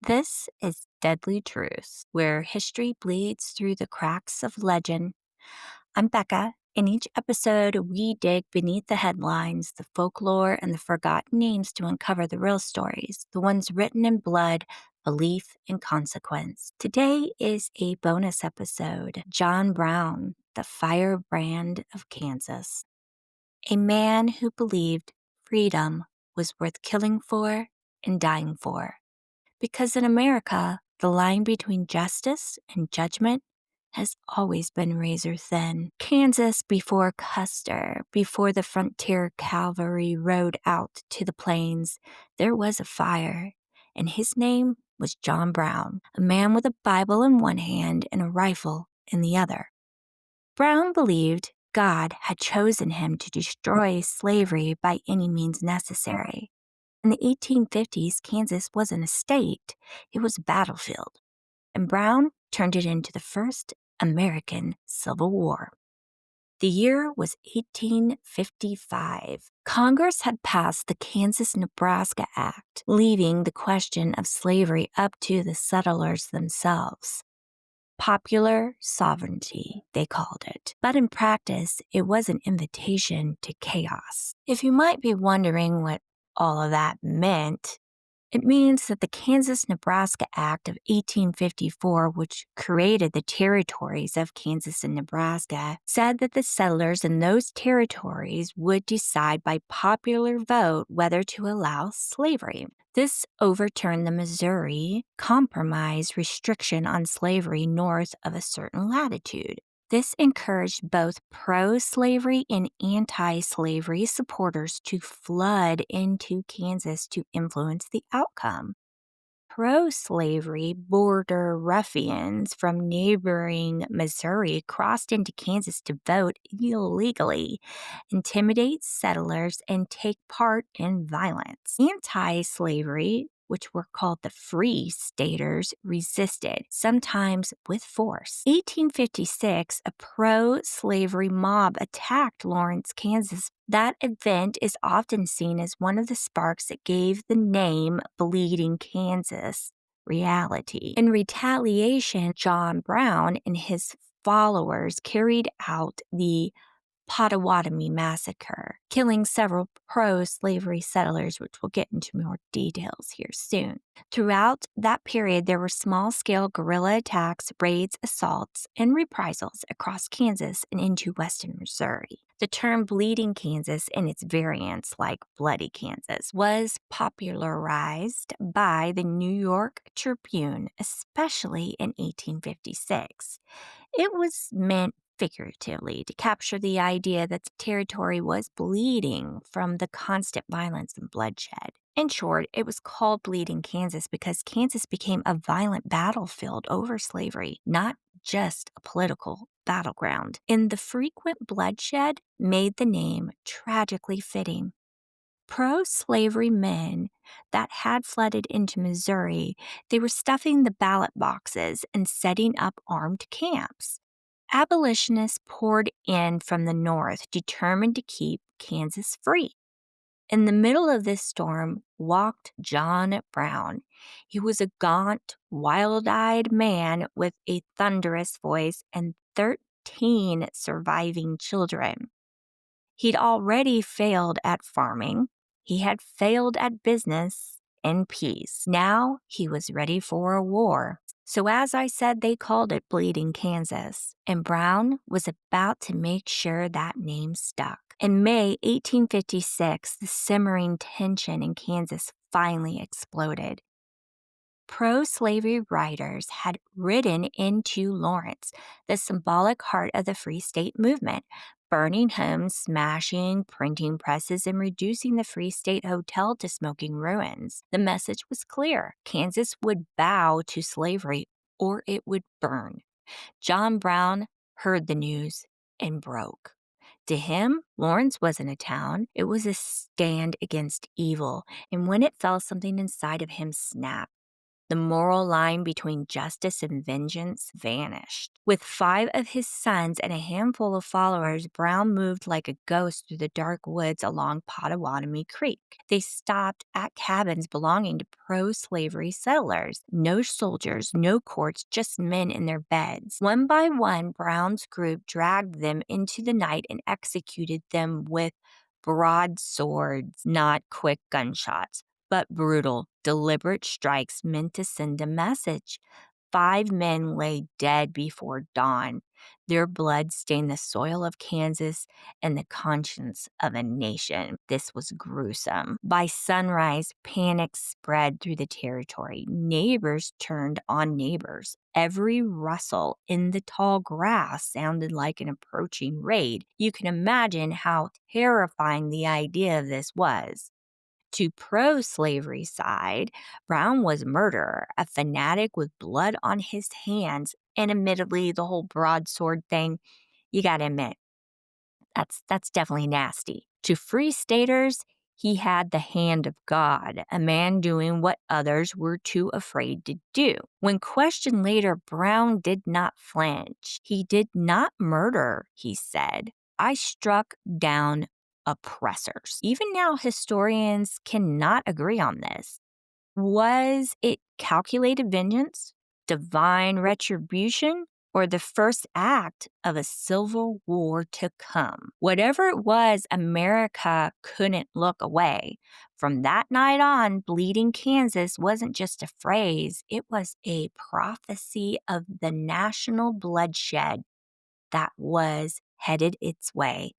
This is Deadly Truths, where history bleeds through the cracks of legend. I'm Becca. In each episode, we dig beneath the headlines, the folklore, and the forgotten names to uncover the real stories, the ones written in blood, belief, and consequence. Today is a bonus episode John Brown, the Firebrand of Kansas. A man who believed freedom was worth killing for and dying for. Because in America, the line between justice and judgment has always been razor thin. Kansas before Custer, before the frontier cavalry rode out to the plains, there was a fire, and his name was John Brown, a man with a Bible in one hand and a rifle in the other. Brown believed God had chosen him to destroy slavery by any means necessary. In the 1850s, Kansas wasn't a state, it was a battlefield, and Brown turned it into the first American Civil War. The year was 1855. Congress had passed the Kansas-Nebraska Act, leaving the question of slavery up to the settlers themselves. Popular sovereignty, they called it. But in practice, it was an invitation to chaos. If you might be wondering what all of that meant, it means that the Kansas-Nebraska Act of 1854, which created the territories of Kansas and Nebraska, said that the settlers in those territories would decide by popular vote whether to allow slavery. This overturned the Missouri Compromise restriction on slavery north of a certain latitude. This encouraged both pro-slavery and anti-slavery supporters to flood into Kansas to influence the outcome. Pro-slavery border ruffians from neighboring Missouri crossed into Kansas to vote illegally, intimidate settlers, and take part in violence. Anti-slavery, which were called the Free Staters, resisted, sometimes with force. 1856, a pro-slavery mob attacked Lawrence, Kansas. That event is often seen as one of the sparks that gave the name Bleeding Kansas reality. In retaliation, John Brown and his followers carried out the Pottawatomie Massacre, killing several pro-slavery settlers, which we'll get into more details here soon. Throughout that period, there were small-scale guerrilla attacks, raids, assaults, and reprisals across Kansas and into western Missouri. The term Bleeding Kansas and its variants, like Bloody Kansas, was popularized by the New York Tribune, especially in 1856. It was meant figuratively to capture the idea that the territory was bleeding from the constant violence and bloodshed. In short, it was called Bleeding Kansas because Kansas became a violent battlefield over slavery, not just a political battleground. And the frequent bloodshed made the name tragically fitting. Pro-slavery men that had flooded into Missouri, they were stuffing the ballot boxes and setting up armed camps. Abolitionists poured in from the north, determined to keep Kansas free. In the middle of this storm walked John Brown. He was a gaunt, wild-eyed man with a thunderous voice and 13 surviving children. He'd already failed at farming. He had failed at business and peace. Now he was ready for a war. So as I said, they called it Bleeding Kansas, and Brown was about to make sure that name stuck. In May 1856, the simmering tension in Kansas finally exploded. Pro-slavery riders had ridden into Lawrence, the symbolic heart of the Free State movement, burning homes, smashing printing presses, and reducing the Free State Hotel to smoking ruins. The message was clear. Kansas would bow to slavery or it would burn. John Brown heard the news and broke. To him, Lawrence wasn't a town. It was a stand against evil, and when it fell, something inside of him snapped. The moral line between justice and vengeance vanished. With 5 of his sons and a handful of followers, Brown moved like a ghost through the dark woods along Pottawatomie Creek. They stopped at cabins belonging to pro-slavery settlers. No soldiers, no courts, just men in their beds. One by one, Brown's group dragged them into the night and executed them with broadswords, not quick gunshots, but brutal, deliberate strikes meant to send a message. 5 men lay dead before dawn. Their blood stained the soil of Kansas and the conscience of a nation. This was gruesome. By sunrise, panic spread through the territory. Neighbors turned on neighbors. Every rustle in the tall grass sounded like an approaching raid. You can imagine how terrifying the idea of this was. To pro-slavery side, Brown was a murderer, a fanatic with blood on his hands, and admittedly, the whole broadsword thing, you gotta admit, that's definitely nasty. To Free Staters, he had the hand of God, a man doing what others were too afraid to do. When questioned later, Brown did not flinch. He did not murder, he said. I struck down oppressors. Even now, historians cannot agree on this. Was it calculated vengeance, divine retribution, or the first act of a civil war to come? Whatever it was, America couldn't look away. From that night on, Bleeding Kansas wasn't just a phrase, it was a prophecy of the national bloodshed that was headed its way.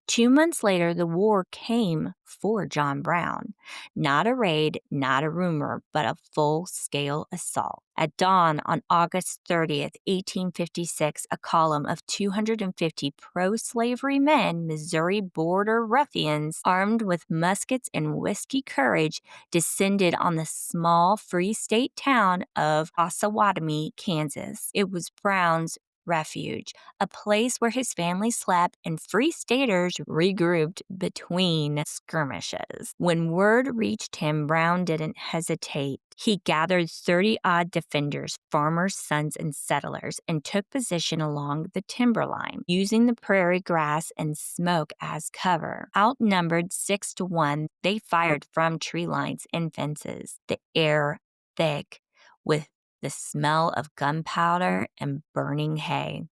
2 months later, the war came for John Brown. Not a raid, not a rumor, but a full-scale assault. At dawn on August 30th, 1856, a column of 250 pro-slavery men, Missouri border ruffians, armed with muskets and whiskey courage, descended on the small free state town of Osawatomie, Kansas. It was Brown's refuge, a place where his family slept and Free Staters regrouped between skirmishes. When word reached him, Brown didn't hesitate. He gathered 30-odd defenders, farmers' sons, and settlers, and took position along the timberline, using the prairie grass and smoke as cover. Outnumbered 6 to 1, they fired from tree lines and fences, the air thick with the smell of gunpowder and burning hay.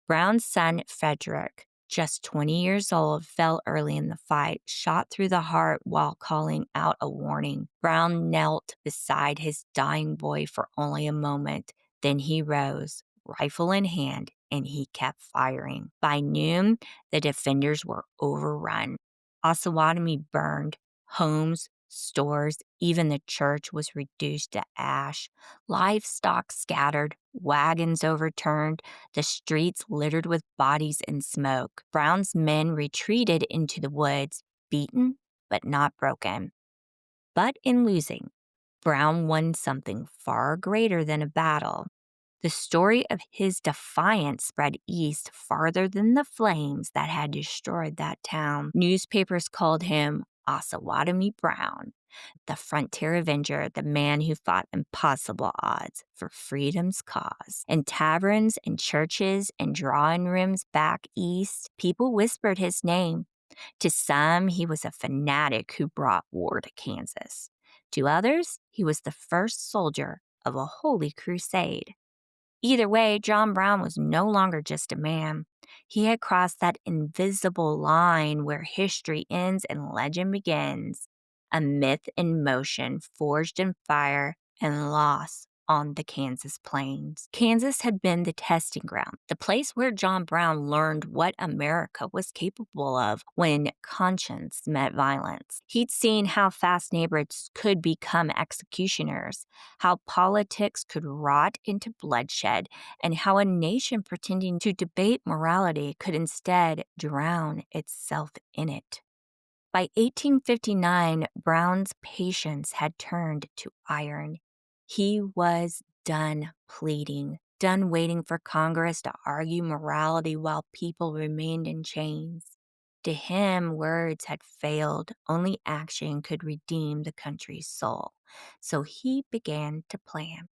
Brown's son, Frederick, just 20 years old, fell early in the fight, shot through the heart while calling out a warning. Brown knelt beside his dying boy for only a moment. Then he rose, rifle in hand, and he kept firing. By noon, the defenders were overrun. Osawatomie burned, homes, stores, even the church was reduced to ash. Livestock scattered, wagons overturned, the streets littered with bodies and smoke. Brown's men retreated into the woods, beaten but not broken. But in losing, Brown won something far greater than a battle. The story of his defiance spread east farther than the flames that had destroyed that town. Newspapers called him Osawatomie Brown, the frontier avenger, the man who fought impossible odds for freedom's cause. In taverns and churches and drawing rooms back east, people whispered his name. To some, he was a fanatic who brought war to Kansas. To others, he was the first soldier of a holy crusade. Either way, John Brown was no longer just a man. He had crossed that invisible line where history ends and legend begins, a myth in motion, forged in fire and lost on the Kansas plains. Kansas had been the testing ground, the place where John Brown learned what America was capable of when conscience met violence. He'd seen how fast neighbors could become executioners, how politics could rot into bloodshed, and how a nation pretending to debate morality could instead drown itself in it. By 1859, Brown's patience had turned to iron. He was done pleading, done waiting for Congress to argue morality while people remained in chains. To him, words had failed. Only action could redeem the country's soul. So he began to plan.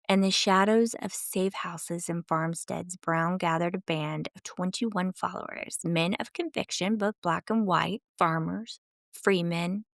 In the shadows of safe houses and farmsteads, Brown gathered a band of 21 followers, men of conviction, both black and white, farmers, freemen,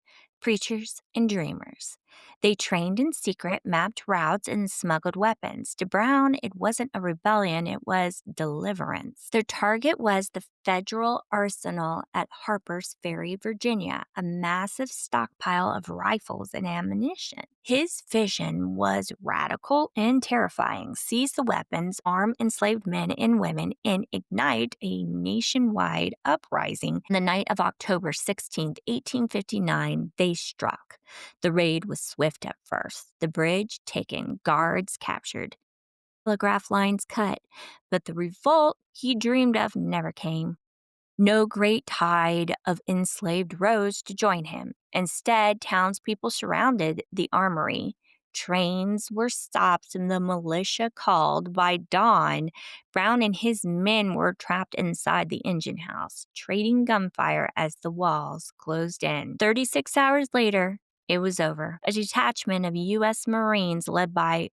preachers, and dreamers. They trained in secret, mapped routes, and smuggled weapons. To Brown, it wasn't a rebellion, it was deliverance. Their target was the federal arsenal at Harper's Ferry, Virginia, a massive stockpile of rifles and ammunition. His vision was radical and terrifying: seize the weapons, arm enslaved men and women, and ignite a nationwide uprising. On the night of October 16, 1859, they struck. The raid was swift at first. The bridge taken, guards captured, telegraph lines cut, but the revolt he dreamed of never came. No great tide of enslaved rose to join him. Instead, townspeople surrounded the armory. Trains were stopped and the militia called. By dawn, Brown and his men were trapped inside the engine house, trading gunfire as the walls closed in. 36 hours later, it was over. A detachment of U.S. Marines led by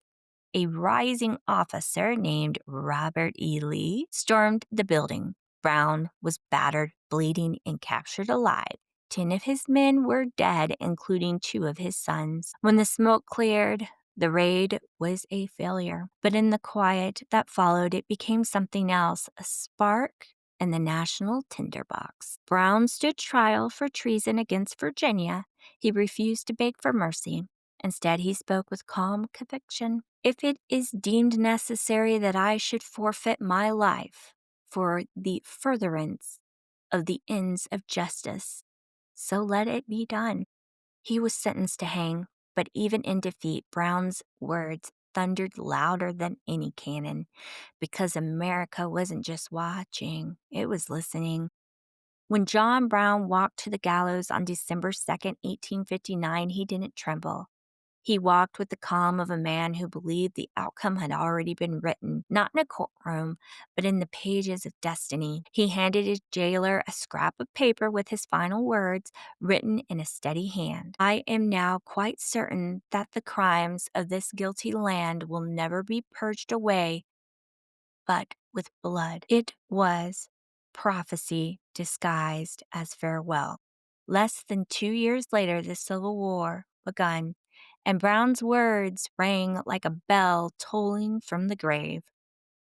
a rising officer named Robert E. Lee stormed the building. Brown was battered, bleeding, and captured alive. 10 of his men were dead, including 2 of his sons. When the smoke cleared, the raid was a failure. But in the quiet that followed, it became something else, a spark in the national tinderbox. Brown stood trial for treason against Virginia. He refused to beg for mercy. Instead, he spoke with calm conviction. If it is deemed necessary that I should forfeit my life for the furtherance of the ends of justice, so let it be done. He was sentenced to hang, but even in defeat, Brown's words thundered louder than any cannon, because America wasn't just watching, it was listening. When John Brown walked to the gallows on December 2nd, 1859, he didn't tremble. He walked with the calm of a man who believed the outcome had already been written, not in a courtroom, but in the pages of destiny. He handed his jailer a scrap of paper with his final words, written in a steady hand. I am now quite certain that the crimes of this guilty land will never be purged away, but with blood. It was prophecy disguised as farewell. Less than 2 years later, the Civil War begun, and Brown's words rang like a bell tolling from the grave.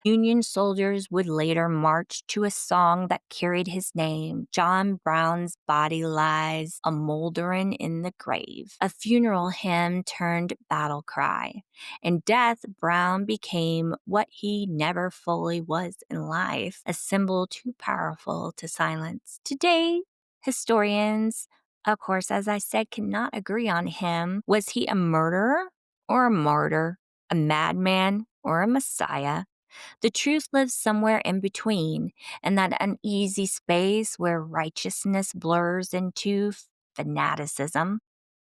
Union soldiers would later march to a song that carried his name. John Brown's body lies a mouldering in the grave, a funeral hymn turned battle cry. In death, Brown became what he never fully was in life, a symbol too powerful to silence. Today, historians, of course, as I said, cannot agree on him. Was he a murderer or a martyr, a madman or a messiah? The truth lives somewhere in between, in that uneasy space where righteousness blurs into fanaticism.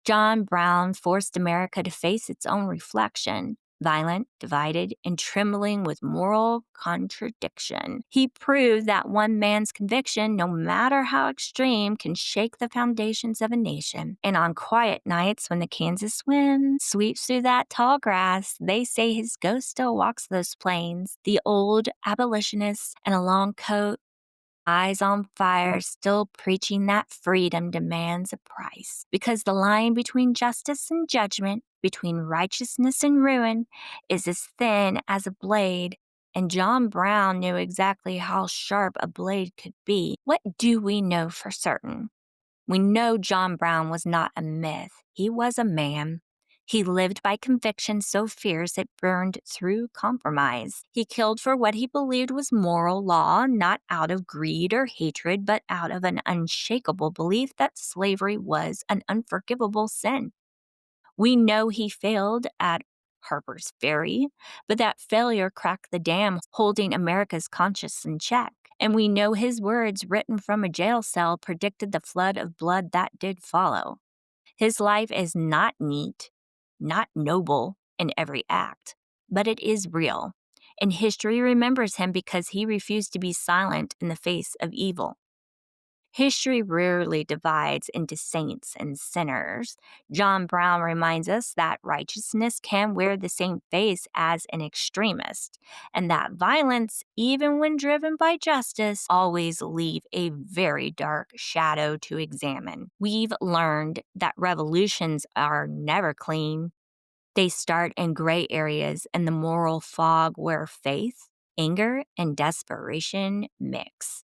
John Brown forced America to face its own reflection, violent, divided, and trembling with moral contradiction. He proved that one man's conviction, no matter how extreme, can shake the foundations of a nation. And on quiet nights when the Kansas wind sweeps through that tall grass, they say his ghost still walks those plains. The old abolitionist in a long coat, eyes on fire, still preaching that freedom demands a price. Because the line between justice and judgment, between righteousness and ruin, is as thin as a blade, and John Brown knew exactly how sharp a blade could be. What do we know for certain? We know John Brown was not a myth. He was a man. He lived by conviction so fierce it burned through compromise. He killed for what he believed was moral law, not out of greed or hatred, but out of an unshakable belief that slavery was an unforgivable sin. We know he failed at Harper's Ferry, but that failure cracked the dam holding America's conscience in check. And we know his words, written from a jail cell, predicted the flood of blood that did follow. His life is not neat, not noble in every act, but it is real. And history remembers him because he refused to be silent in the face of evil. History rarely divides into saints and sinners. John Brown reminds us that righteousness can wear the same face as an extremist, and that violence, even when driven by justice, always leave a very dark shadow to examine. We've learned that revolutions are never clean. They start in gray areas in the moral fog where faith, anger, and desperation mix.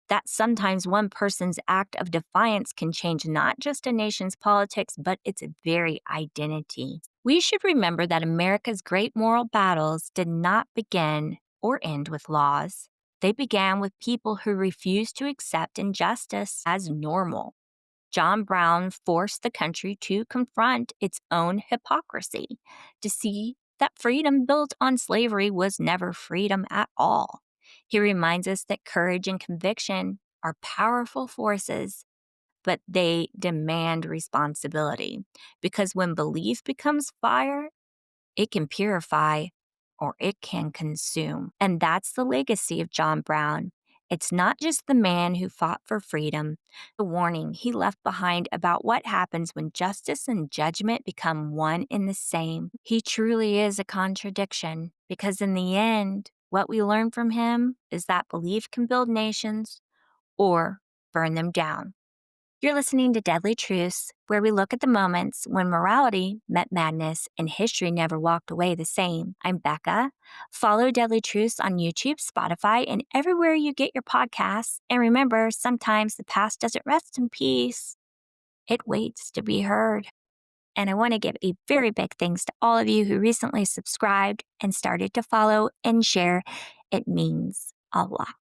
That sometimes one person's act of defiance can change not just a nation's politics, but its very identity. We should remember that America's great moral battles did not begin or end with laws. They began with people who refused to accept injustice as normal. John Brown forced the country to confront its own hypocrisy, to see that freedom built on slavery was never freedom at all. He reminds us that courage and conviction are powerful forces, but they demand responsibility. Because when belief becomes fire, it can purify or it can consume. And that's the legacy of John Brown. It's not just the man who fought for freedom, the warning he left behind about what happens when justice and judgment become one and the same. He truly is a contradiction because in the end, what we learn from him is that belief can build nations or burn them down. You're listening to Deadly Truths, where we look at the moments when morality met madness and history never walked away the same. I'm Becca. Follow Deadly Truths on YouTube, Spotify, and everywhere you get your podcasts. And remember, sometimes the past doesn't rest in peace. It waits to be heard. And I want to give a very big thanks to all of you who recently subscribed and started to follow and share. It means a lot.